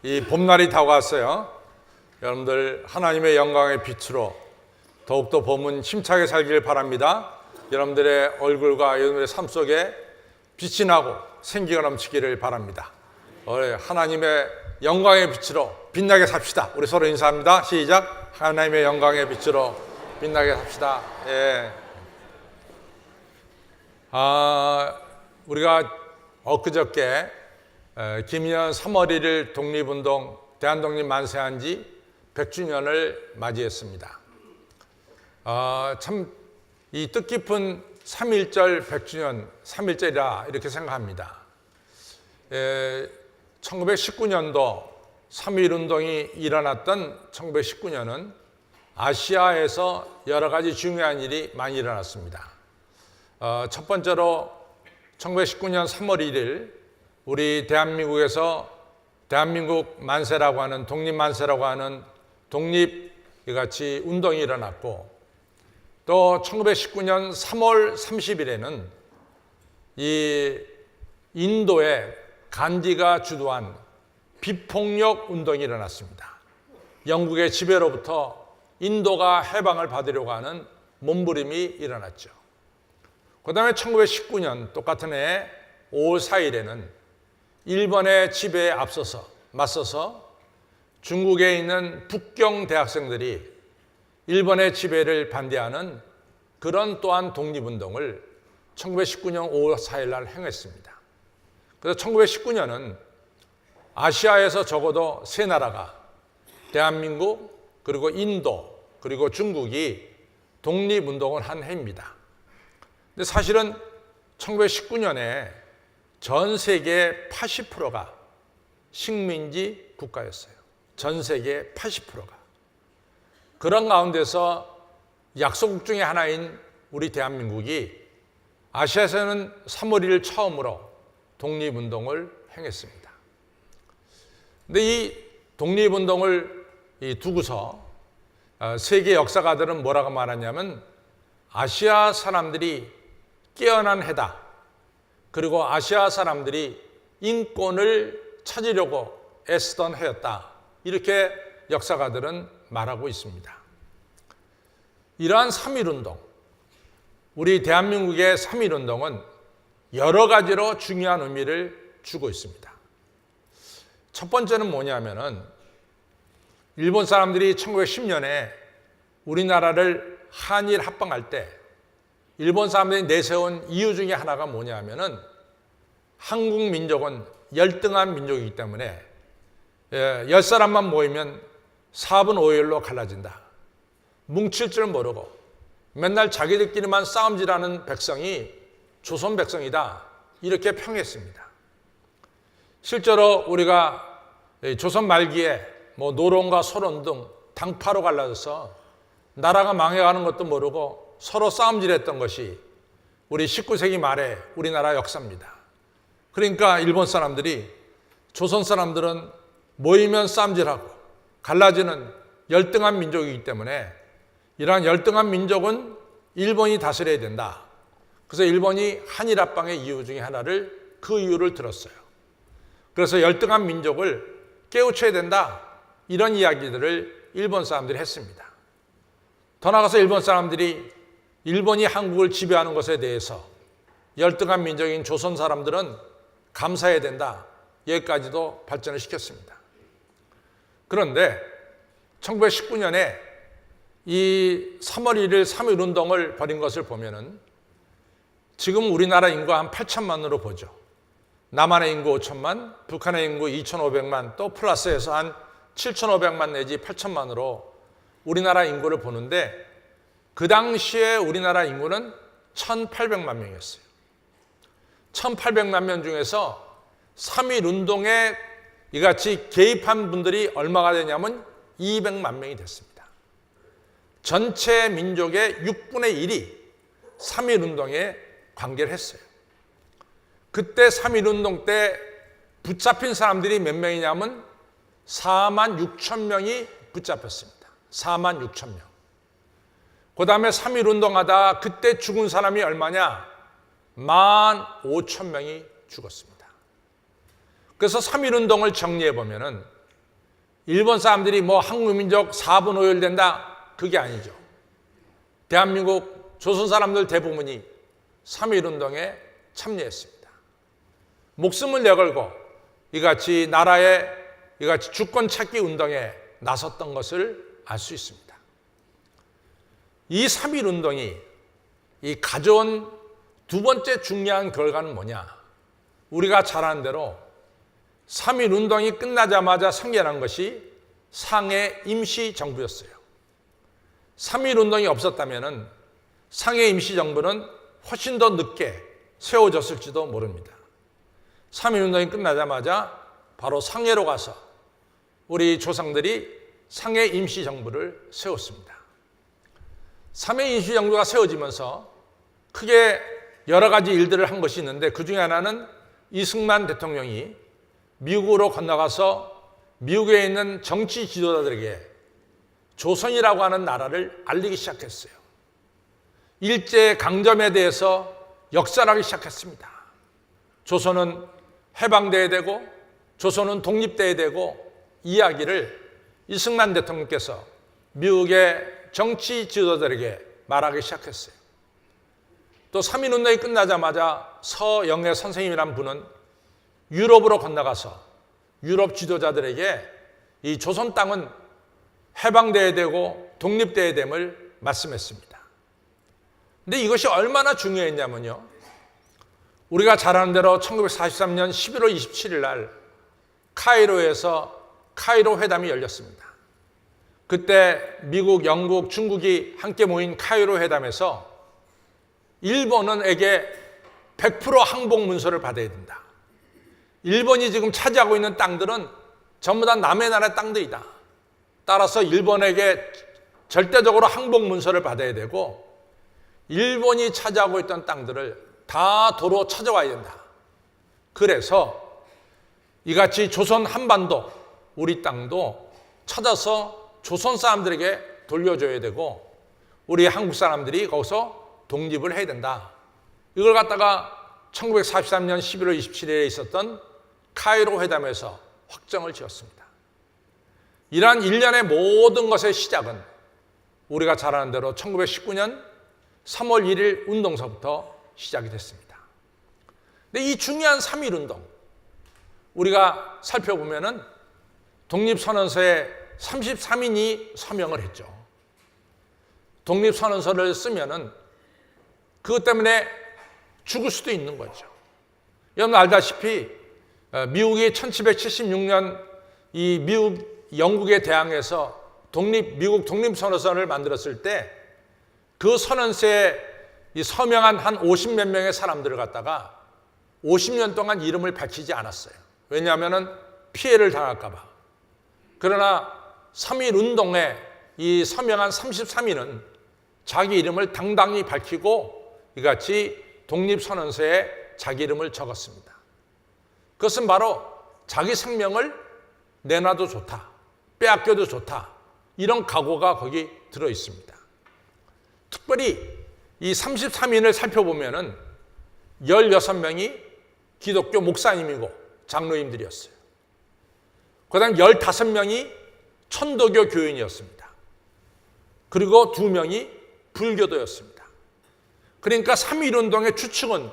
이 봄날이 다가왔어요. 여러분들 하나님의 영광의 빛으로 더욱더 봄은 힘차게 살길 바랍니다. 여러분들의 얼굴과 여러분들의 삶 속에 빛이 나고 생기가 넘치기를 바랍니다. 하나님의 영광의 빛으로 빛나게 삽시다. 우리 서로 인사합니다. 시작. 하나님의 영광의 빛으로 빛나게 삽시다. 예. 우리가 엊그저께 김희연 3월 1일 독립운동 대한독립 만세한 지 100주년을 맞이했습니다. 참 이 뜻깊은 3.1절 100주년 3.1절이라 이렇게 생각합니다. 1919년도 3.1운동이 일어났던 1919년은 아시아에서 여러 가지 중요한 일이 많이 일어났습니다. 첫 번째로 1919년 3월 1일 우리 대한민국에서 대한민국 만세라고 하는 독립만세라고 하는 독립같이 운동이 일어났고, 또 1919년 3월 30일에는 이 인도의 간디가 주도한 비폭력 운동이 일어났습니다. 영국의 지배로부터 인도가 해방을 받으려고 하는 몸부림이 일어났죠. 그 다음에 1919년 똑같은 해 5월 4일에는 일본의 지배에 맞서서 중국에 있는 북경 대학생들이 일본의 지배를 반대하는 그런 또한 독립운동을 1919년 5월 4일 날 행했습니다. 그래서 1919년은 아시아에서 적어도 세 나라가 대한민국, 그리고 인도, 그리고 중국이 독립운동을 한 해입니다. 근데 사실은 1919년에 전 세계 80%가 식민지 국가였어요. 전 세계 80%가. 그런 가운데서 약소국 중에 하나인 우리 대한민국이 아시아에서는 3월 1일 처음으로 독립운동을 행했습니다. 근데 이 독립운동을 두고서 세계 역사가들은 뭐라고 말하냐면 아시아 사람들이 깨어난 해다. 그리고 아시아 사람들이 인권을 찾으려고 애쓰던 해였다. 이렇게 역사가들은 말하고 있습니다. 이러한 3.1운동, 우리 대한민국의 3.1운동은 여러 가지로 중요한 의미를 주고 있습니다. 첫 번째는 뭐냐면은 일본 사람들이 1910년에 우리나라를 한일 합방할 때 일본 사람들이 내세운 이유 중에 하나가 뭐냐면은 한국 민족은 열등한 민족이기 때문에 10사람만 모이면 4분 5일로 갈라진다. 뭉칠 줄 모르고 맨날 자기들끼리만 싸움질하는 백성이 조선 백성이다. 이렇게 평했습니다. 실제로 우리가 조선 말기에 노론과 소론 등 당파로 갈라져서 나라가 망해가는 것도 모르고 서로 싸움질했던 것이 우리 19세기 말에 우리나라 역사입니다. 그러니까 일본 사람들이 조선 사람들은 모이면 싸움질하고 갈라지는 열등한 민족이기 때문에 이러한 열등한 민족은 일본이 다스려야 된다. 그래서 일본이 한일 합방의 이유 중에 하나를 그 이유를 들었어요. 그래서 열등한 민족을 깨우쳐야 된다. 이런 이야기들을 일본 사람들이 했습니다. 더 나아가서 일본 사람들이 일본이 한국을 지배하는 것에 대해서 열등한 민족인 조선 사람들은 감사해야 된다. 여기까지도 발전을 시켰습니다. 그런데 1919년에 이 3월 1일 3.1운동을 벌인 것을 보면은 지금 우리나라 인구 한 8천만으로 보죠. 남한의 인구 5천만, 북한의 인구 2,500만, 또 플러스해서 한 7,500만 내지 8천만으로 우리나라 인구를 보는데 그 당시에 우리나라 인구는 1,800만 명이었어요. 1,800만 명 중에서 3.1운동에 이같이 개입한 분들이 얼마가 되냐면 200만 명이 됐습니다. 전체 민족의 6분의 1이 3.1운동에 관계를 했어요. 그때 3.1운동 때 붙잡힌 사람들이 몇 명이냐면 4만 6천 명이 붙잡혔습니다. 4만 6천 명. 그 다음에 3.1운동 하다 그때 죽은 사람이 얼마냐? 15,000명이 죽었습니다. 그래서 3.1운동을 정리해 보면은 일본 사람들이 뭐 한국민족 4분 오열된다, 그게 아니죠. 대한민국 조선 사람들 대부분이 3.1운동에 참여했습니다. 목숨을 내걸고 이같이 나라의 이같이 주권 찾기 운동에 나섰던 것을 알 수 있습니다. 이 3.1운동이 이 가져온 두 번째 중요한 결과는 뭐냐? 우리가 잘 아는 대로 3.1운동이 끝나자마자 생겨난 것이 상해 임시정부였어요. 3.1운동이 없었다면 상해 임시정부는 훨씬 더 늦게 세워졌을지도 모릅니다. 3.1운동이 끝나자마자 바로 상해로 가서 우리 조상들이 상해 임시정부를 세웠습니다. 상해 임시정부가 세워지면서 크게 여러 가지 일들을 한 것이 있는데, 그 중에 하나는 이승만 대통령이 미국으로 건너가서 미국에 있는 정치 지도자들에게 조선이라고 하는 나라를 알리기 시작했어요. 일제강점에 대해서 역설하기 시작했습니다. 조선은 해방돼야 되고 조선은 독립돼야 되고, 이야기를 이승만 대통령께서 미국의 정치 지도자들에게 말하기 시작했어요. 또 3.1운동이 끝나자마자 서영애 선생님이란 분은 유럽으로 건너가서 유럽 지도자들에게 이 조선 땅은 해방돼야 되고 독립돼야 됨을 말씀했습니다. 근데 이것이 얼마나 중요했냐면요, 우리가 잘 아는 대로 1943년 11월 27일 날 카이로에서 카이로 회담이 열렸습니다. 그때 미국, 영국, 중국이 함께 모인 카이로 회담에서 일본에게 100% 항복 문서를 받아야 된다. 일본이 지금 차지하고 있는 땅들은 전부 다 남의 나라의 땅들이다. 따라서 일본에게 절대적으로 항복 문서를 받아야 되고, 일본이 차지하고 있던 땅들을 다 도로 찾아와야 된다. 그래서 이같이 조선 한반도, 우리 땅도 찾아서 조선 사람들에게 돌려줘야 되고, 우리 한국 사람들이 거기서 독립을 해야 된다. 이걸 갖다가 1943년 11월 27일에 있었던 카이로 회담에서 확정을 지었습니다. 이러한 일련의 모든 것의 시작은 우리가 잘 아는 대로 1919년 3월 1일 운동서부터 시작이 됐습니다. 근데 이 중요한 3.1운동, 우리가 살펴보면은 독립선언서에 33인이 서명을 했죠. 독립선언서를 쓰면은 그것 때문에 죽을 수도 있는 거죠. 여러분 알다시피 미국이 1776년 이 영국에 대항해서 미국 독립선언서를 만들었을 때 그 선언서에 서명한 한 50몇 명의 사람들을 갖다가 50년 동안 이름을 밝히지 않았어요. 왜냐하면 피해를 당할까 봐. 그러나 3.1운동에 이 서명한 33인은 자기 이름을 당당히 밝히고 이같이 독립선언서에 자기 이름을 적었습니다. 그것은 바로 자기 생명을 내놔도 좋다, 빼앗겨도 좋다, 이런 각오가 거기 들어 있습니다. 특별히 이 33인을 살펴보면은 16명이 기독교 목사님이고 장로님들이었어요. 그 다음 15명이 천도교 교인이었습니다. 그리고 2명이 불교도였습니다. 그러니까 3.1운동의 추측은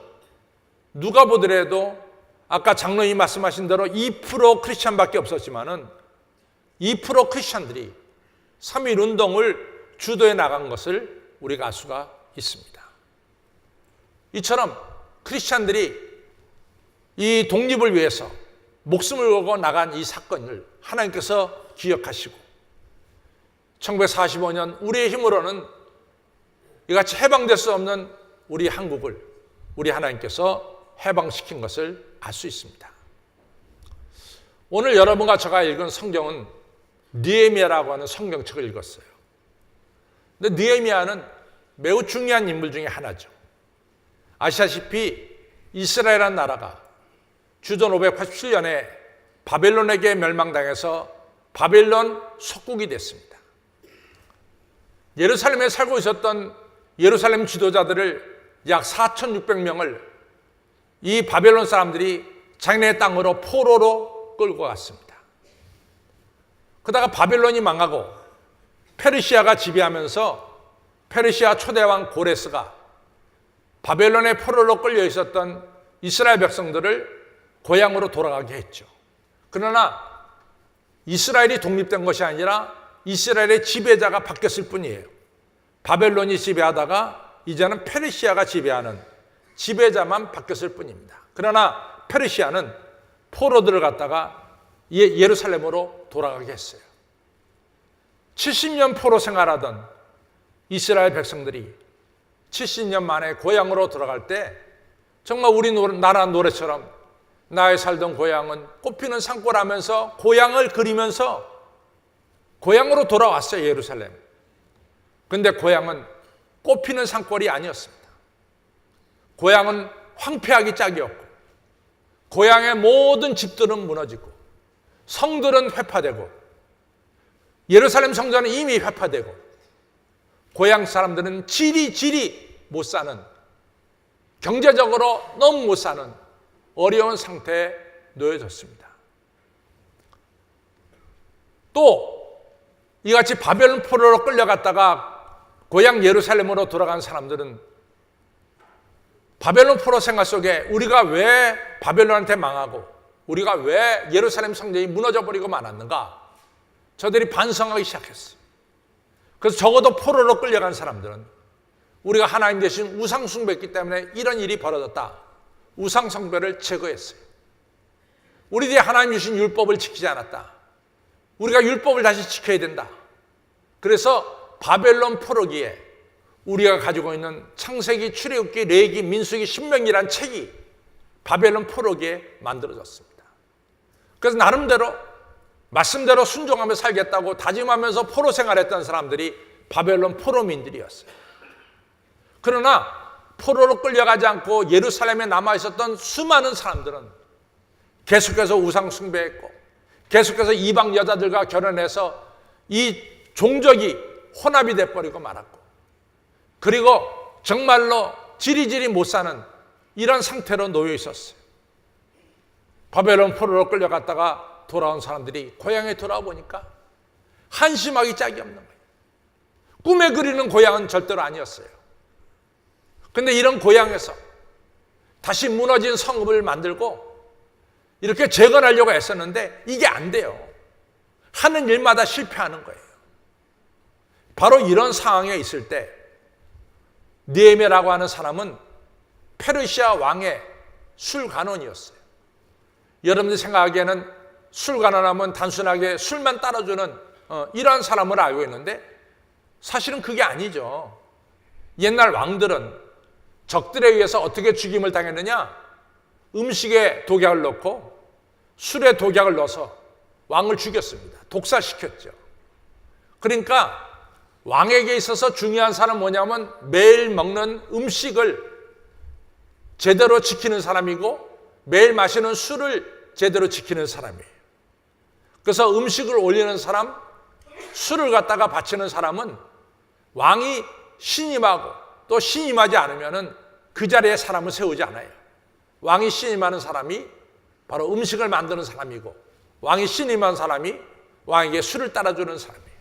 누가 보더라도 아까 장로님 말씀하신 대로 2% 크리스찬밖에 없었지만은 2% 크리스찬들이 3.1운동을 주도해 나간 것을 우리가 알 수가 있습니다. 이처럼 크리스찬들이 이 독립을 위해서 목숨을 걸고 나간 이 사건을 하나님께서 기억하시고 1945년 우리의 힘으로는 이같이 해방될 수 없는 우리 한국을 우리 하나님께서 해방시킨 것을 알 수 있습니다. 오늘 여러분과 제가 읽은 성경은 느헤미야라고 하는 성경책을 읽었어요. 근데 느헤미야는 매우 중요한 인물 중에 하나죠. 아시다시피 이스라엘이라는 나라가 주전 587년에 바벨론에게 멸망당해서 바벨론 속국이 됐습니다. 예루살렘에 살고 있었던 예루살렘 지도자들을 약 4,600명을 이 바벨론 사람들이 자기네 땅으로 포로로 끌고 갔습니다. 그러다가 바벨론이 망하고 페르시아가 지배하면서 페르시아 초대왕 고레스가 바벨론의 포로로 끌려 있었던 이스라엘 백성들을 고향으로 돌아가게 했죠. 그러나 이스라엘이 독립된 것이 아니라 이스라엘의 지배자가 바뀌었을 뿐이에요. 바벨론이 지배하다가 이제는 페르시아가 지배하는 지배자만 바뀌었을 뿐입니다. 그러나 페르시아는 포로들을 갖다가 예루살렘으로 돌아가게 했어요. 70년 포로 생활하던 이스라엘 백성들이 70년 만에 고향으로 돌아갈 때 정말 우리나라 노래처럼 나의 살던 고향은 꽃피는 산골하면서 고향을 그리면서 고향으로 돌아왔어요. 예루살렘. 그런데 고향은 꽃피는 산골이 아니었습니다. 고향은 황폐하기 짝이었고 고향의 모든 집들은 무너지고 성들은 회파되고 예루살렘 성전은 이미 회파되고 고향 사람들은 지리 못 사는, 경제적으로 너무 못 사는 어려운 상태에 놓여졌습니다. 또 이같이 바벨론 포로로 끌려갔다가 고향 예루살렘으로 돌아간 사람들은 바벨론 포로 생활 속에 우리가 왜 바벨론한테 망하고 우리가 왜 예루살렘 성전이 무너져 버리고 말았는가? 저들이 반성하기 시작했어요. 그래서 적어도 포로로 끌려간 사람들은 우리가 하나님 대신 우상 숭배했기 때문에 이런 일이 벌어졌다. 우상 숭배를 제거했어요. 우리들이 하나님 주신 율법을 지키지 않았다. 우리가 율법을 다시 지켜야 된다. 그래서 바벨론 포로기에 우리가 가지고 있는 창세기, 출애굽기, 레위기, 민수기, 신명기란 책이 바벨론 포로기에 만들어졌습니다. 그래서 나름대로 말씀대로 순종하며 살겠다고 다짐하면서 포로 생활했던 사람들이 바벨론 포로민들이었어요. 그러나 포로로 끌려가지 않고 예루살렘에 남아있었던 수많은 사람들은 계속해서 우상 숭배했고 계속해서 이방 여자들과 결혼해서 이 종족이 혼합이 돼버리고 말았고 그리고 정말로 지리지리 못 사는 이런 상태로 놓여 있었어요. 바벨론 포로로 끌려갔다가 돌아온 사람들이 고향에 돌아와 보니까 한심하기 짝이 없는 거예요. 꿈에 그리는 고향은 절대로 아니었어요. 그런데 이런 고향에서 다시 무너진 성읍을 만들고 이렇게 재건하려고 했었는데 이게 안 돼요. 하는 일마다 실패하는 거예요. 바로 이런 상황에 있을 때 느헤미야라고 하는 사람은 페르시아 왕의 술관원이었어요. 여러분들이 생각하기에는 술관원하면 단순하게 술만 따라주는 이러한 사람을 알고 있는데 사실은 그게 아니죠. 옛날 왕들은 적들에 의해서 어떻게 죽임을 당했느냐? 음식에 독약을 넣고 술에 독약을 넣어서 왕을 죽였습니다. 독살시켰죠. 그러니까 왕에게 있어서 중요한 사람은 뭐냐면 매일 먹는 음식을 제대로 지키는 사람이고 매일 마시는 술을 제대로 지키는 사람이에요. 그래서 음식을 올리는 사람, 술을 갖다가 바치는 사람은 왕이 신임하고 또 신임하지 않으면 그 자리에 사람을 세우지 않아요. 왕이 신임하는 사람이 바로 음식을 만드는 사람이고 왕이 신임한 사람이 왕에게 술을 따라주는 사람이에요.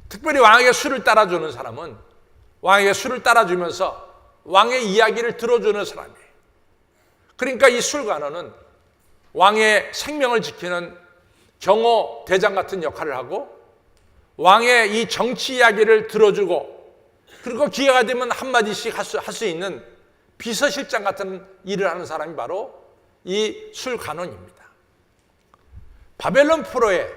특별히 왕에게 술을 따라주는 사람은 왕에게 술을 따라주면서 왕의 이야기를 들어주는 사람이에요. 그러니까 이 술관원은 왕의 생명을 지키는 경호 대장 같은 역할을 하고 왕의 이 정치 이야기를 들어주고 그리고 기회가 되면 한마디씩 할 수 있는 비서실장 같은 일을 하는 사람이 바로 이 술관원입니다. 바벨론 포로에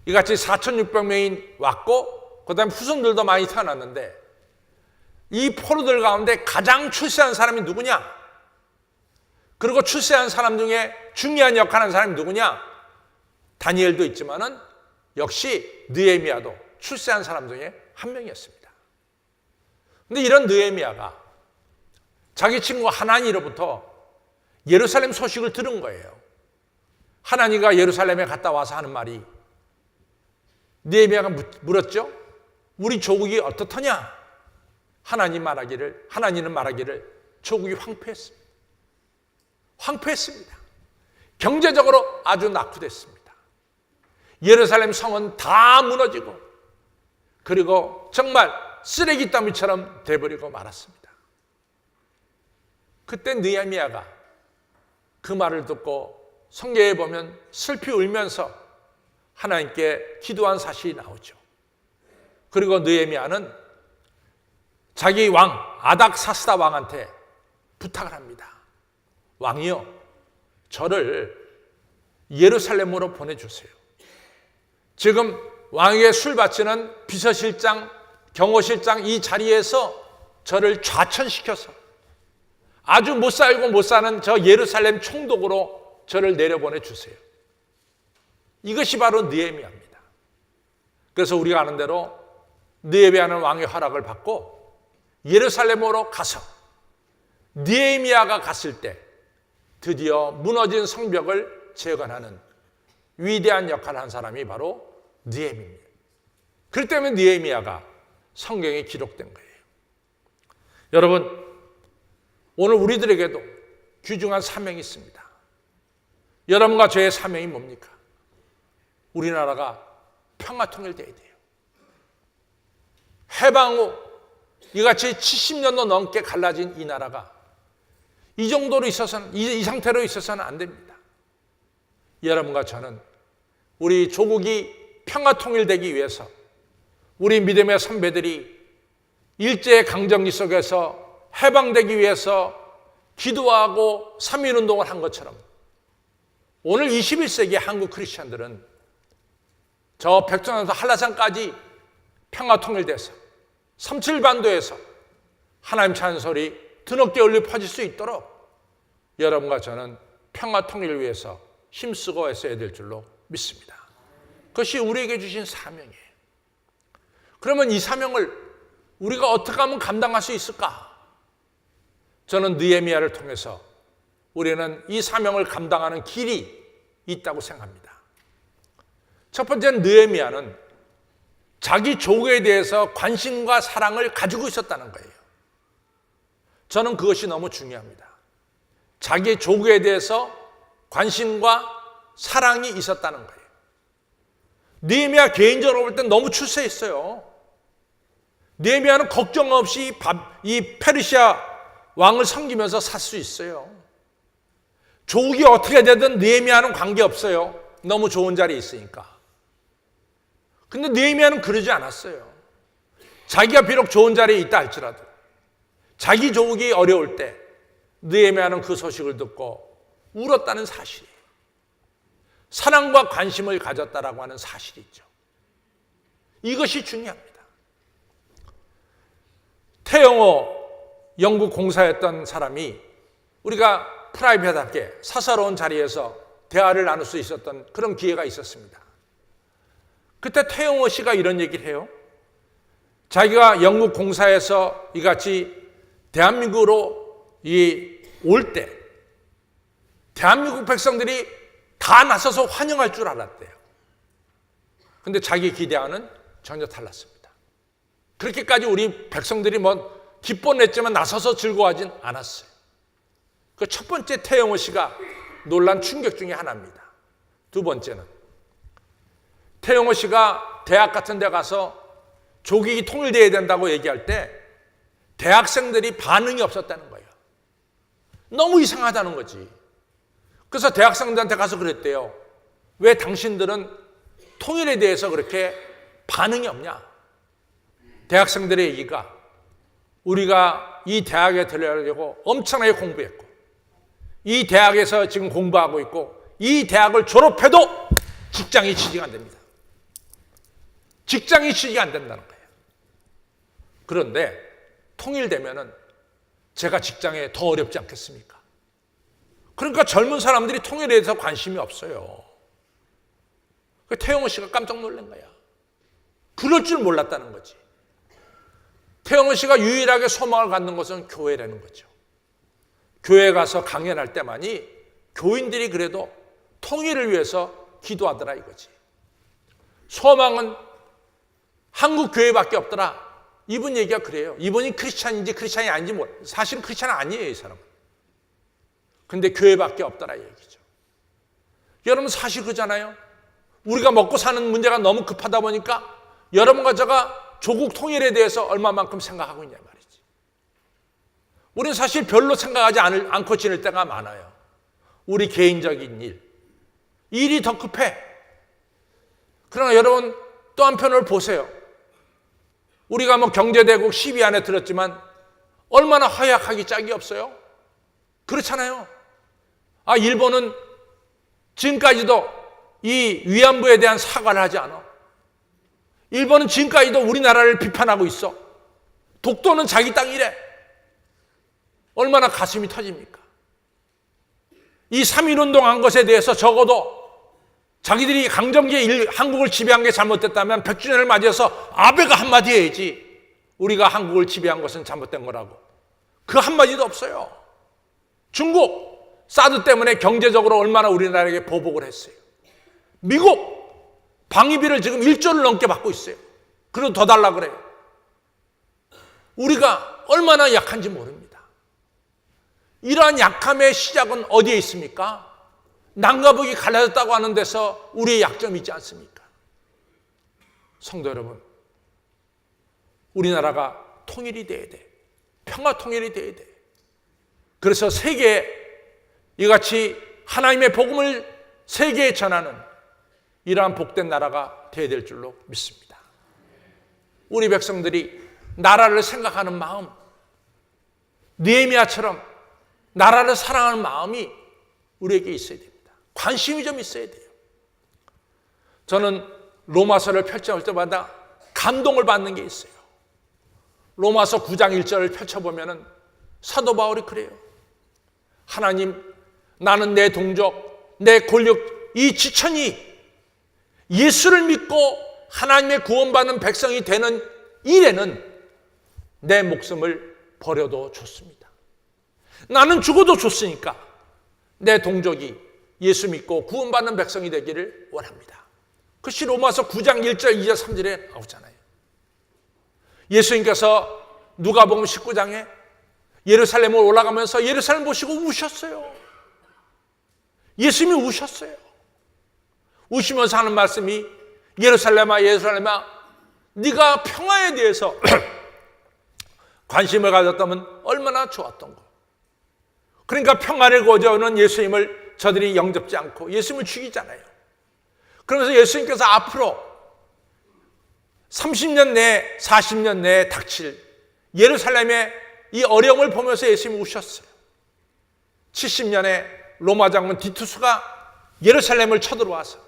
이같이 4,600명이 왔고 그 다음에 후손들도 많이 태어났는데 이 포로들 가운데 가장 출세한 사람이 누구냐? 그리고 출세한 사람 중에 중요한 역할을 하는 사람이 누구냐? 다니엘도 있지만은 역시 느헤미야도 출세한 사람 중에 한 명이었습니다. 그런데 이런 느헤미야가 자기 친구 하나니로부터 예루살렘 소식을 들은 거예요. 하나니가 예루살렘에 갔다 와서 하는 말이 느헤미야가 물었죠. 우리 조국이 어떻더냐? 하나님은 말하기를 조국이 황폐했습니다. 황폐했습니다. 경제적으로 아주 낙후됐습니다. 예루살렘 성은 다 무너지고 그리고 정말 쓰레기 더미처럼 돼버리고 말았습니다. 그때 느헤미야가 그 말을 듣고 성경에 보면 슬피 울면서 하나님께 기도한 사실이 나오죠. 그리고 느헤미야는 자기 왕 아닥사스다 왕한테 부탁을 합니다. 왕이요, 저를 예루살렘으로 보내주세요. 지금 왕에게 술 바치는 비서실장, 경호실장 이 자리에서 저를 좌천시켜서 아주 못 살고 못 사는 저 예루살렘 총독으로 저를 내려보내 주세요. 이것이 바로 느헤미야입니다. 그래서 우리가 아는 대로 느헤미야는 왕의 허락을 받고 예루살렘으로 가서 느헤미야가 갔을 때 드디어 무너진 성벽을 재건하는 위대한 역할을 한 사람이 바로 느헤미야입니다. 그렇기 때문에 느헤미야가 성경에 기록된 거예요. 여러분, 오늘 우리들에게도 귀중한 사명이 있습니다. 여러분과 저의 사명이 뭡니까? 우리나라가 평화통일돼야 돼요. 해방 후 이같이 70년도 넘게 갈라진 이 나라가 이 정도로 있어서는, 이 상태로 있어서는 안 됩니다. 여러분과 저는 우리 조국이 평화통일되기 위해서 우리 믿음의 선배들이 일제강점기 속에서 해방되기 위해서 기도하고 3.1운동을 한 것처럼 오늘 21세기 한국 크리스천들은 저 백두산에서 한라산까지 평화통일돼서 37반도에서 하나님 찬소리 드높게 울려 퍼질 수 있도록 여러분과 저는 평화통일을 위해서 힘쓰고 애써야 될 줄로 믿습니다. 그것이 우리에게 주신 사명이에요. 그러면 이 사명을 우리가 어떻게 하면 감당할 수 있을까? 저는 느헤미야를 통해서 우리는 이 사명을 감당하는 길이 있다고 생각합니다. 첫 번째는 느헤미야는 자기 조국에 대해서 관심과 사랑을 가지고 있었다는 거예요. 저는 그것이 너무 중요합니다. 자기 조국에 대해서 관심과 사랑이 있었다는 거예요. 느헤미야 개인적으로 볼 땐 너무 출세했어요. 느헤미야는 걱정 없이 이 페르시아 왕을 섬기면서 살 수 있어요. 조국이 어떻게 되든 느헤미야는 관계없어요. 너무 좋은 자리에 있으니까. 근데 느헤미야는 그러지 않았어요. 자기가 비록 좋은 자리에 있다 할지라도 자기 조국이 어려울 때 느헤미야는 그 소식을 듣고 울었다는 사실이에요. 사랑과 관심을 가졌다라고 하는 사실이 있죠. 이것이 중요합니다. 태영호 영국 공사였던 사람이 우리가 프라이빗하게 사사로운 자리에서 대화를 나눌 수 있었던 그런 기회가 있었습니다. 그때 태영호 씨가 이런 얘기를 해요. 자기가 영국 공사에서 이같이 대한민국으로 올 때 대한민국 백성들이 다 나서서 환영할 줄 알았대요. 근데 자기 기대와는 전혀 달랐습니다. 그렇게까지 우리 백성들이 기뻐냈지만 나서서 즐거워하진 않았어요. 그 첫 번째 태영호 씨가 놀란 충격 중에 하나입니다. 두 번째는 태영호 씨가 대학 같은 데 가서 조국이 통일돼야 된다고 얘기할 때 대학생들이 반응이 없었다는 거예요. 너무 이상하다는 거지. 그래서 대학생들한테 가서 그랬대요. 왜 당신들은 통일에 대해서 그렇게 반응이 없냐? 대학생들의 얘기가 우리가 이 대학에 들어가려고 엄청나게 공부했고 이 대학에서 지금 공부하고 있고 이 대학을 졸업해도 직장이 취직이 안 됩니다. 직장이 취직이 안 된다는 거예요. 그런데 통일되면은 제가 직장에 더 어렵지 않겠습니까? 그러니까 젊은 사람들이 통일에 대해서 관심이 없어요. 태영호 씨가 깜짝 놀란 거야. 그럴 줄 몰랐다는 거지. 태영호 씨가 유일하게 소망을 갖는 것은 교회라는 거죠. 교회 가서 강연할 때만이 교인들이 그래도 통일을 위해서 기도하더라 이거지. 소망은 한국 교회밖에 없더라. 이분 얘기가 그래요. 이분이 크리스찬인지 크리스찬이 아닌지 사실은 크리스찬은 아니에요, 이 사람은. 근데 교회밖에 없더라 이 얘기죠. 여러분 사실 그잖아요. 우리가 먹고 사는 문제가 너무 급하다 보니까 여러분과 제가 조국 통일에 대해서 얼마만큼 생각하고 있냐 말이지. 우리는 사실 별로 생각하지 않고 지낼 때가 많아요. 우리 개인적인 일이 더 급해. 그러나 여러분 또 한편을 보세요. 우리가 경제대국 10위 안에 들었지만 얼마나 허약하기 짝이 없어요. 그렇잖아요. 일본은 지금까지도 이 위안부에 대한 사과를 하지 않아. 일본은 지금까지도 우리나라를 비판하고 있어. 독도는 자기 땅이래. 얼마나 가슴이 터집니까? 이 3.1운동 한 것에 대해서 적어도 자기들이 강점기에 한국을 지배한 게 잘못됐다면 100주년을 맞이해서 아베가 한마디 해야지. 우리가 한국을 지배한 것은 잘못된 거라고. 그 한마디도 없어요. 중국 사드 때문에 경제적으로 얼마나 우리나라에게 보복을 했어요. 미국 방위비를 지금 1조를 넘게 받고 있어요. 그리고 더 달라 그래요. 우리가 얼마나 약한지 모릅니다. 이러한 약함의 시작은 어디에 있습니까? 남과 북이 갈라졌다고 하는 데서 우리의 약점이 있지 않습니까? 성도 여러분, 우리나라가 통일이 돼야 돼. 평화 통일이 돼야 돼. 그래서 세계에 이같이 하나님의 복음을 세계에 전하는 이러한 복된 나라가 돼야 될 줄로 믿습니다. 우리 백성들이 나라를 생각하는 마음, 느헤미야처럼 나라를 사랑하는 마음이 우리에게 있어야 됩니다. 관심이 좀 있어야 돼요. 저는 로마서를 펼쳐볼 때마다 감동을 받는 게 있어요. 로마서 9장 1절을 펼쳐보면 사도 바울이 그래요. 하나님, 나는 내 동족, 내 권력, 이 지천이 예수를 믿고 하나님의 구원받는 백성이 되는 일에는 내 목숨을 버려도 좋습니다. 나는 죽어도 좋으니까 내 동족이 예수 믿고 구원받는 백성이 되기를 원합니다. 그것이 로마서 9장 1절, 2절, 3절에 나오잖아요. 예수님께서 누가복음 19장에 예루살렘을 올라가면서 예루살렘 보시고 우셨어요. 예수님이 우셨어요. 우시면서 하는 말씀이 예루살렘아 예루살렘아 네가 평화에 대해서 관심을 가졌다면 얼마나 좋았던 거. 그러니까 평화를 거저오는 예수님을 저들이 영접지 않고 예수님을 죽이잖아요. 그러면서 예수님께서 앞으로 30년 내에 40년 내에 닥칠 예루살렘의 이 어려움을 보면서 예수님이 우셨어요. 70년에 로마 장군 디투스가 예루살렘을 쳐들어와서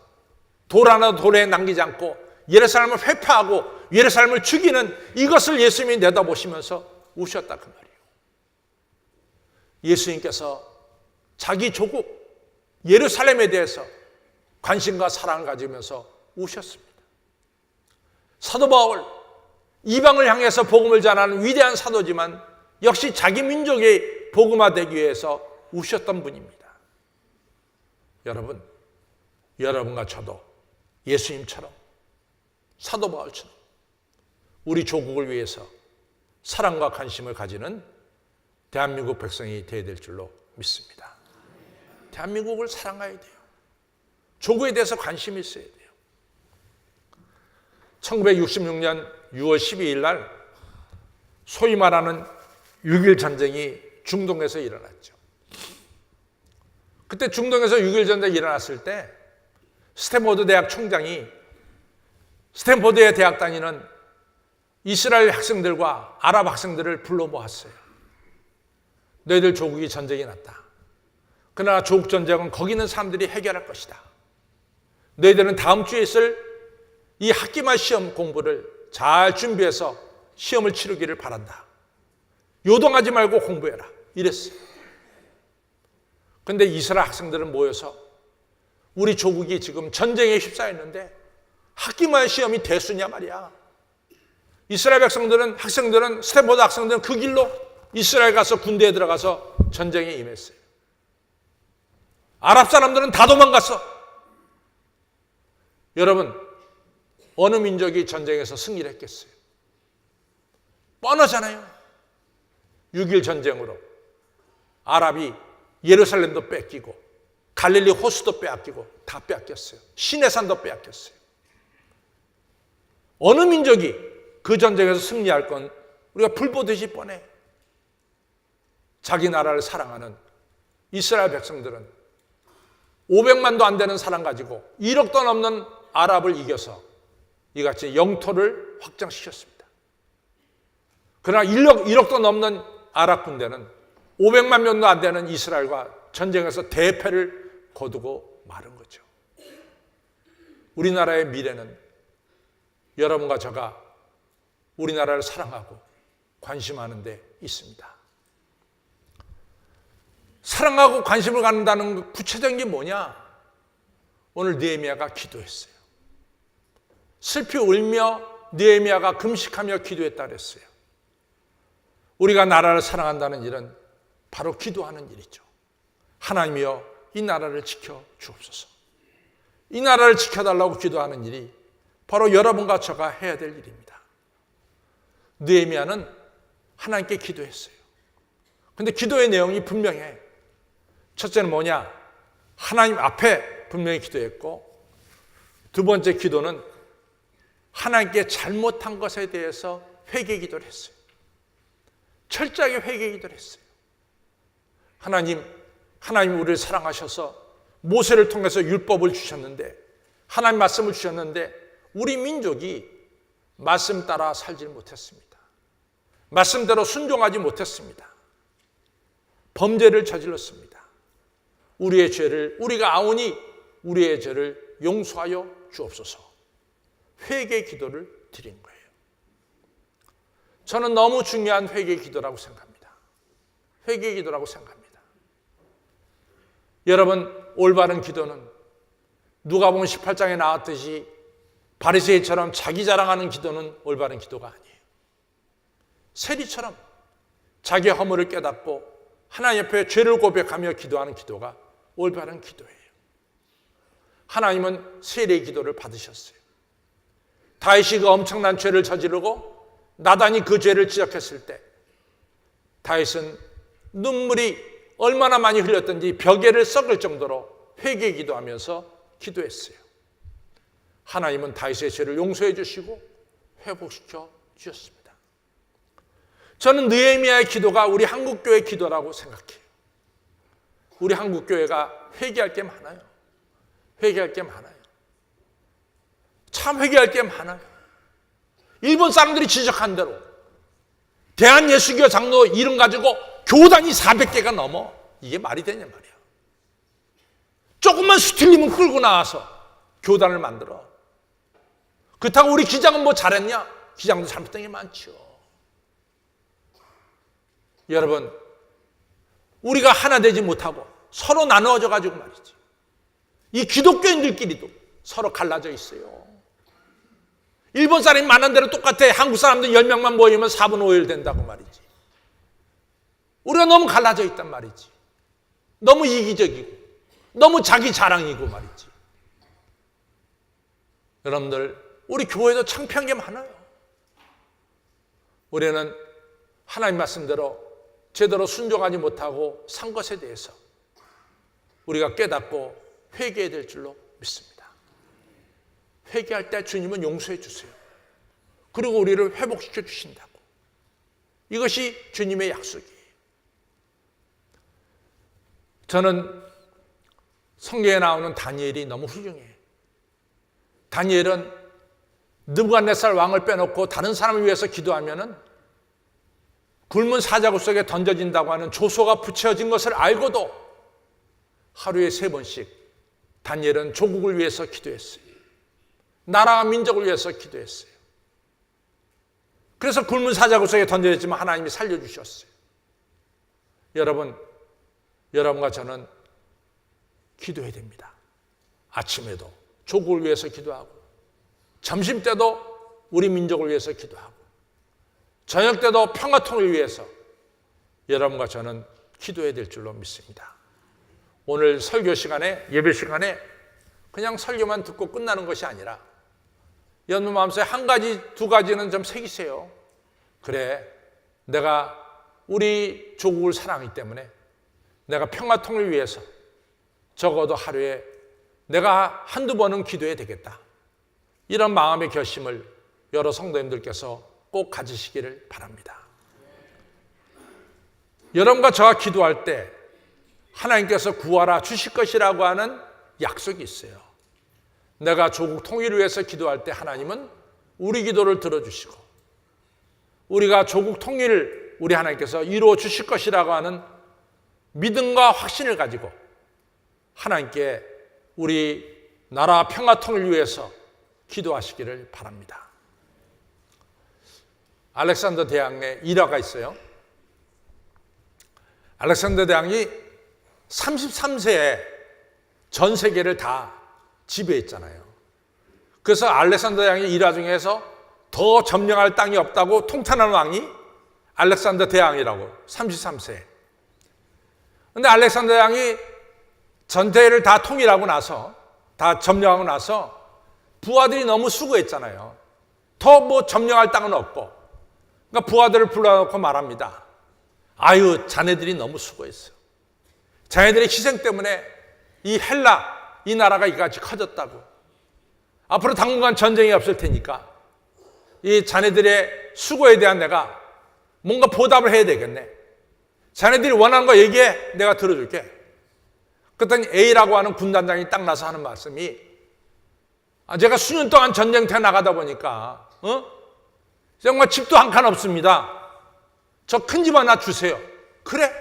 돌 하나 돌에 남기지 않고 예루살렘을 회파하고 예루살렘을 죽이는 이것을 예수님이 내다보시면서 우셨다 그 말이에요. 예수님께서 자기 조국 예루살렘에 대해서 관심과 사랑을 가지면서 우셨습니다. 사도 바울, 이방을 향해서 복음을 전하는 위대한 사도지만 역시 자기 민족의 복음화되기 위해서 우셨던 분입니다. 여러분, 여러분과 저도 예수님처럼 사도 바울처럼 우리 조국을 위해서 사랑과 관심을 가지는 대한민국 백성이 되어야 될 줄로 믿습니다. 대한민국을 사랑해야 돼요. 조국에 대해서 관심이 있어야 돼요. 1966년 6월 12일 날 소위 말하는 6.1 전쟁이 중동에서 일어났죠. 그때 중동에서 6.1 전쟁이 일어났을 때 스탠포드 대학 총장이 스탠포드에 대학 다니는 이스라엘 학생들과 아랍 학생들을 불러 모았어요. 너희들 조국이 전쟁이 났다. 그러나 조국 전쟁은 거기 있는 사람들이 해결할 것이다. 너희들은 다음 주에 있을 이 학기말 시험 공부를 잘 준비해서 시험을 치르기를 바란다. 요동하지 말고 공부해라. 이랬어요. 그런데 이스라엘 학생들은 모여서 우리 조국이 지금 전쟁에 휩싸였는데 학기말 시험이 대수냐 말이야. 이스라엘 학생들은 스탠포드 학생들은 그 길로 이스라엘 가서 군대에 들어가서 전쟁에 임했어요. 아랍 사람들은 다 도망갔어. 여러분, 어느 민족이 전쟁에서 승리를 했겠어요? 뻔하잖아요. 6.1 전쟁으로 아랍이 예루살렘도 뺏기고 갈릴리 호수도 빼앗기고 다 빼앗겼어요. 시내산도 빼앗겼어요. 어느 민족이 그 전쟁에서 승리할 건 우리가 불보듯이 뻔해. 자기 나라를 사랑하는 이스라엘 백성들은 500만도 안 되는 사람 가지고 1억도 넘는 아랍을 이겨서 이같이 영토를 확장시켰습니다. 그러나 1억도 넘는 아랍 군대는 500만 명도 안 되는 이스라엘과 전쟁에서 대패를 거두고 마른 거죠. 우리나라의 미래는 여러분과 저가 우리나라를 사랑하고 관심하는 데 있습니다. 사랑하고 관심을 갖는다는 구체적인 게 뭐냐? 오늘 느헤미야가 기도했어요. 슬피 울며 느헤미야가 금식하며 기도했다 그랬어요. 우리가 나라를 사랑한다는 일은 바로 기도하는 일이죠. 하나님이여 이 나라를 지켜 주옵소서. 이 나라를 지켜달라고 기도하는 일이 바로 여러분과 저가 해야 될 일입니다. 느헤미야는 하나님께 기도했어요. 근데 기도의 내용이 분명해. 첫째는 뭐냐? 하나님 앞에 분명히 기도했고, 두 번째 기도는 하나님께 잘못한 것에 대해서 회개 기도를 했어요. 철저하게 회개 기도를 했어요. 하나님 우리를 사랑하셔서 모세를 통해서 율법을 주셨는데, 하나님 말씀을 주셨는데 우리 민족이 말씀 따라 살지 못했습니다. 말씀대로 순종하지 못했습니다. 범죄를 저질렀습니다. 우리의 죄를 우리가 아오니 우리의 죄를 용서하여 주옵소서. 회개 기도를 드린 거예요. 저는 너무 중요한 회개 기도라고 생각합니다. 회개 기도라고 생각합니다. 여러분, 올바른 기도는 누가복음 18장에 나왔듯이 바리새인처럼 자기 자랑하는 기도는 올바른 기도가 아니에요. 세리처럼 자기의 허물을 깨닫고 하나님 앞에 죄를 고백하며 기도하는 기도가 올바른 기도예요. 하나님은 세리의 기도를 받으셨어요. 다윗이 그 엄청난 죄를 저지르고 나단이 그 죄를 지적했을 때 다윗은 눈물이 얼마나 많이 흘렸던지 벽에를 썩을 정도로 회개 기도하면서 기도했어요. 하나님은 다윗의 죄를 용서해 주시고 회복시켜 주셨습니다. 저는 느헤미야의 기도가 우리 한국교회 기도라고 생각해요. 우리 한국교회가 회개할 게 많아요. 회개할 게 많아요. 참 회개할 게 많아요. 일본 사람들이 지적한 대로 대한예수교 장로 이름 가지고 교단이 400개가 넘어. 이게 말이 되냐 말이야. 조금만 수틀리면 끌고 나와서 교단을 만들어. 그렇다고 우리 기장은 뭐 잘했냐? 기장도 잘못된 게 많죠. 여러분, 우리가 하나 되지 못하고 서로 나누어져 가지고 말이지. 이 기독교인들끼리도 서로 갈라져 있어요. 일본 사람이 많은 대로 똑같아. 한국 사람들 10명만 모이면 4분 5일 된다고 말이지. 우리가 너무 갈라져 있단 말이지. 너무 이기적이고 너무 자기 자랑이고 말이지. 여러분들, 우리 교회도 창피한 게 많아요. 우리는 하나님 말씀대로 제대로 순종하지 못하고 산 것에 대해서 우리가 깨닫고 회개해야 될 줄로 믿습니다. 회개할 때 주님은 용서해 주세요. 그리고 우리를 회복시켜 주신다고. 이것이 주님의 약속이에요. 저는 성경에 나오는 다니엘이 너무 훌륭해요. 다니엘은 느부갓네살 왕을 빼놓고 다른 사람을 위해서 기도하면은 굶은 사자굴 속에 던져진다고 하는 조소가 붙여진 것을 알고도 하루에 3번씩 다니엘은 조국을 위해서 기도했어요. 나라와 민족을 위해서 기도했어요. 그래서 굶은 사자굴 속에 던져졌지만 하나님이 살려주셨어요. 여러분과 저는 기도해야 됩니다. 아침에도 조국을 위해서 기도하고, 점심 때도 우리 민족을 위해서 기도하고, 저녁 때도 평화통일을 위해서 여러분과 저는 기도해야 될 줄로 믿습니다. 오늘 설교 시간에, 예배 시간에 그냥 설교만 듣고 끝나는 것이 아니라 여러분 마음속에 한 가지, 두 가지는 좀 새기세요. 그래, 내가 우리 조국을 사랑하기 때문에 내가 평화통일을 위해서 적어도 하루에 내가 한두 번은 기도해야 되겠다. 이런 마음의 결심을 여러 성도님들께서 꼭 가지시기를 바랍니다. 여러분과 저와 기도할 때 하나님께서 구하라 주실 것이라고 하는 약속이 있어요. 내가 조국 통일을 위해서 기도할 때 하나님은 우리 기도를 들어주시고 우리가 조국 통일을 우리 하나님께서 이루어 주실 것이라고 하는 믿음과 확신을 가지고 하나님께 우리 나라 평화 통일을 위해서 기도하시기를 바랍니다. 알렉산더 대왕의 일화가 있어요. 알렉산더 대왕이 33세에 전 세계를 다 지배했잖아요. 그래서 알렉산더 대왕의 일화 중에서 더 점령할 땅이 없다고 통탄한 왕이 알렉산더 대왕이라고 33세. 근데 알렉산더 대왕이 전대를 다 통일하고 나서 다 점령하고 나서 부하들이 너무 수고했잖아요. 더 뭐 점령할 땅은 없고. 그러니까 부하들을 불러놓고 말합니다. 아유, 자네들이 너무 수고했어. 자네들의 희생 때문에 이 헬라, 이 나라가 이같이 커졌다고. 앞으로 당분간 전쟁이 없을 테니까 이 자네들의 수고에 대한 내가 뭔가 보답을 해야 되겠네. 자네들이 원하는 거 얘기해. 내가 들어줄게. 그랬더니 A라고 하는 군단장이 딱 나서 하는 말씀이 제가 수년 동안 전쟁터에 나가다 보니까 정말 집도 한 칸 없습니다. 저 큰 집 하나 주세요. 그래?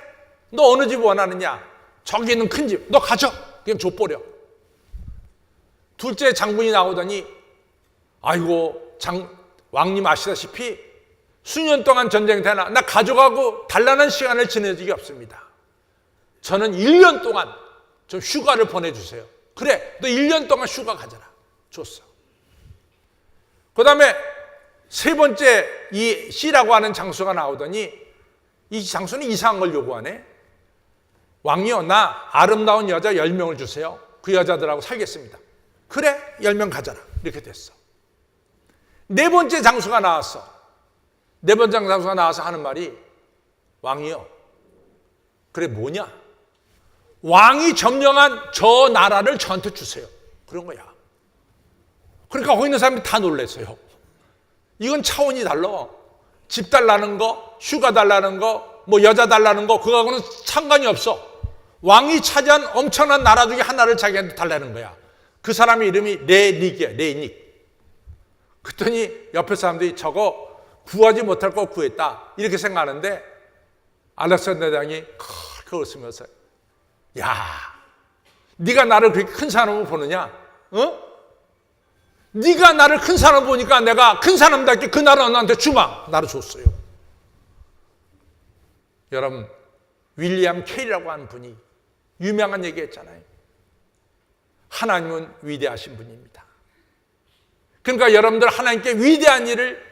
너 어느 집 원하느냐? 저기 있는 큰 집. 너 가져. 그냥 줘버려. 둘째 장군이 나오더니 아이고 왕님 아시다시피 수년 동안 전쟁터에 나 가져가고 단란한 시간을 지낸 적이 없습니다. 저는 1년 동안 좀 휴가를 보내주세요. 그래, 너 1년 동안 휴가 가져라. 줬어. 그 다음에 세 번째 이 C라고 하는 장수가 나오더니 이 장수는 이상한 걸 요구하네. 왕이요, 나 아름다운 여자 10명을 주세요. 그 여자들하고 살겠습니다. 그래, 10명 가져라. 이렇게 됐어. 네 번째 장수가 나왔어. 네 번째 장수가 나와서 하는 말이 왕이요, 그래 뭐냐? 왕이 점령한 저 나라를 저한테 주세요. 그런 거야. 그러니까 거기 있는 사람들이 다 놀랐어요. 이건 차원이 달라. 집 달라는 거, 휴가 달라는 거, 뭐 여자 달라는 거, 그거하고는 상관이 없어. 왕이 차지한 엄청난 나라 중에 하나를 자기한테 달라는 거야. 그 사람의 이름이 레닉이야. 레닉. 그랬더니 옆에 사람들이 저거 구하지 못할 거 구했다 이렇게 생각하는데 알렉산더 대왕이 크게 웃으면서 야, 네가 나를 그렇게 큰 사람으로 보느냐? 네가 나를 큰 사람 보니까 내가 큰 사람답게 그 나라 너한테 주마. 나를 줬어요. 여러분, 윌리엄 캐리라고 하는 분이 유명한 얘기했잖아요. 하나님은 위대하신 분입니다. 그러니까 여러분들 하나님께 위대한 일을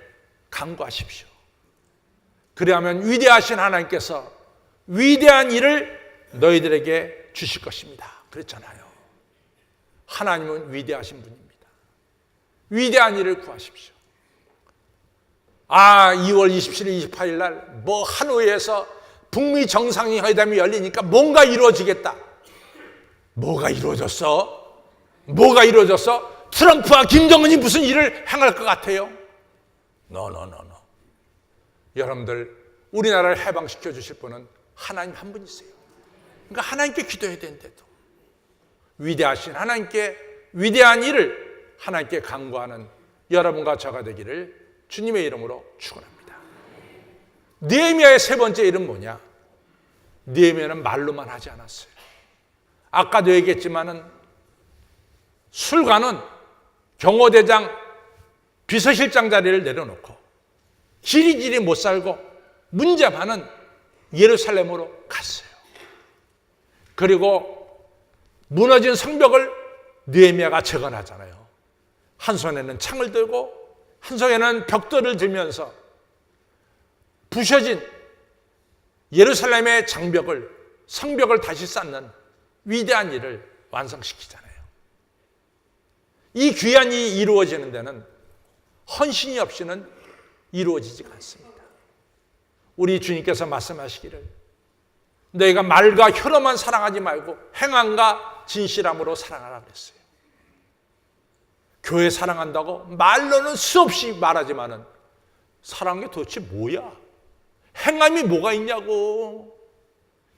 간구하십시오. 그래야만 위대하신 하나님께서 위대한 일을 너희들에게 주실 것입니다. 그랬잖아요. 하나님은 위대하신 분입니다. 위대한 일을 구하십시오. 2월 27일, 28일 날 뭐 하노이에서 북미 정상회담이 열리니까 뭔가 이루어지겠다. 뭐가 이루어졌어? 뭐가 이루어졌어? 트럼프와 김정은이 무슨 일을 행할 것 같아요? No. 여러분들, 우리나라를 해방시켜 주실 분은 하나님 한 분이세요. 그러니까 하나님께 기도해야 되는데도 위대하신 하나님께 위대한 일을 하나님께 간구하는 여러분과 저가 되기를 주님의 이름으로 축원합니다. 느헤미야의 세 번째 일은 뭐냐? 느헤미야는 말로만 하지 않았어요. 아까도 얘기했지만은 술관은 경호대장 비서실장 자리를 내려놓고 지리지리 못 살고 문제만은 예루살렘으로 갔어요. 그리고 무너진 성벽을 느헤미야가 재건하잖아요. 한 손에는 창을 들고 한 손에는 벽돌을 들면서 부셔진 예루살렘의 성벽을 다시 쌓는 위대한 일을 완성시키잖아요. 이 귀한 일이 이루어지는 데는 헌신이 없이는 이루어지지가 않습니다. 우리 주님께서 말씀하시기를 너희가 말과 혀로만 사랑하지 말고 행함과 진실함으로 사랑하라 그랬어요. 교회 사랑한다고 말로는 수없이 말하지만은 사랑하는 게 도대체 뭐야? 행함이 뭐가 있냐고.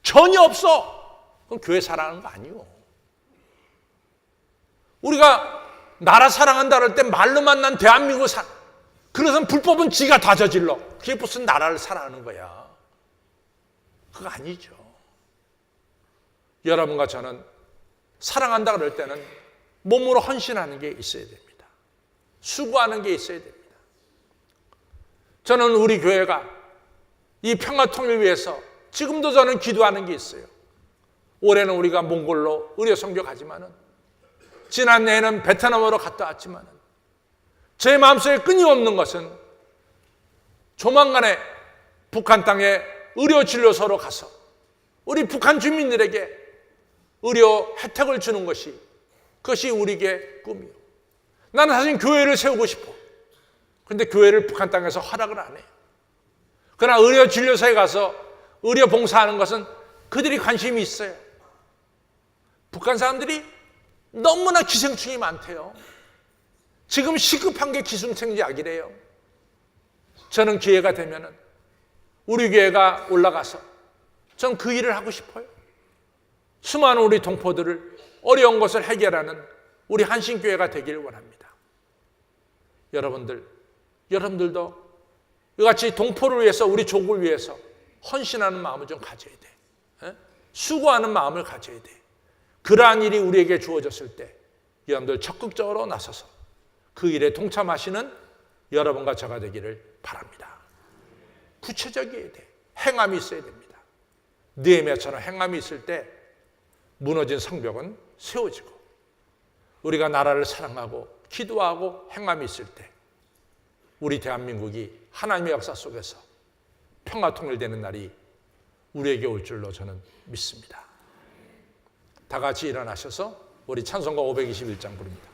전혀 없어. 그럼 교회 사랑하는 거 아니요. 우리가 나라 사랑한다 그럴 때 말로만 난 대한민국 그래서 불법은 지가 다 저질러. 그게 무슨 나라를 사랑하는 거야. 그거 아니죠. 여러분과 저는 사랑한다 그럴 때는 몸으로 헌신하는 게 있어야 됩니다. 수고하는 게 있어야 됩니다. 저는 우리 교회가 이 평화통일을 위해서 지금도 저는 기도하는 게 있어요. 올해는 우리가 몽골로 의료 선교 가지만은 지난해에는 베트남으로 갔다 왔지만은 제 마음속에 끊임없는 것은 조만간에 북한 땅에 의료 진료소로 가서 우리 북한 주민들에게 의료 혜택을 주는 것이 그것이 우리에게 꿈이요. 나는 사실 교회를 세우고 싶어. 그런데 교회를 북한 땅에서 허락을 안 해요. 그러나 의료 진료소에 가서 의료 봉사하는 것은 그들이 관심이 있어요. 북한 사람들이 너무나 기생충이 많대요. 지금 시급한 게 기생충 약이래요. 저는 기회가 되면은 우리 교회가 올라가서 전 그 일을 하고 싶어요. 수많은 우리 동포들을 어려운 것을 해결하는 우리 한신교회가 되기를 원합니다. 여러분들도 이같이 동포를 위해서 우리 조국을 위해서 헌신하는 마음을 좀 가져야 돼. 수고하는 마음을 가져야 돼. 그러한 일이 우리에게 주어졌을 때 여러분들 적극적으로 나서서 그 일에 동참하시는 여러분과 저가 되기를 바랍니다. 구체적이어야 돼. 행함이 있어야 됩니다. 느헤미야처럼 행함이 있을 때 무너진 성벽은 세워지고 우리가 나라를 사랑하고 기도하고 행함이 있을 때 우리 대한민국이 하나님의 역사 속에서 평화 통일되는 날이 우리에게 올 줄로 저는 믿습니다. 다 같이 일어나셔서 우리 찬송가 521장 부릅니다.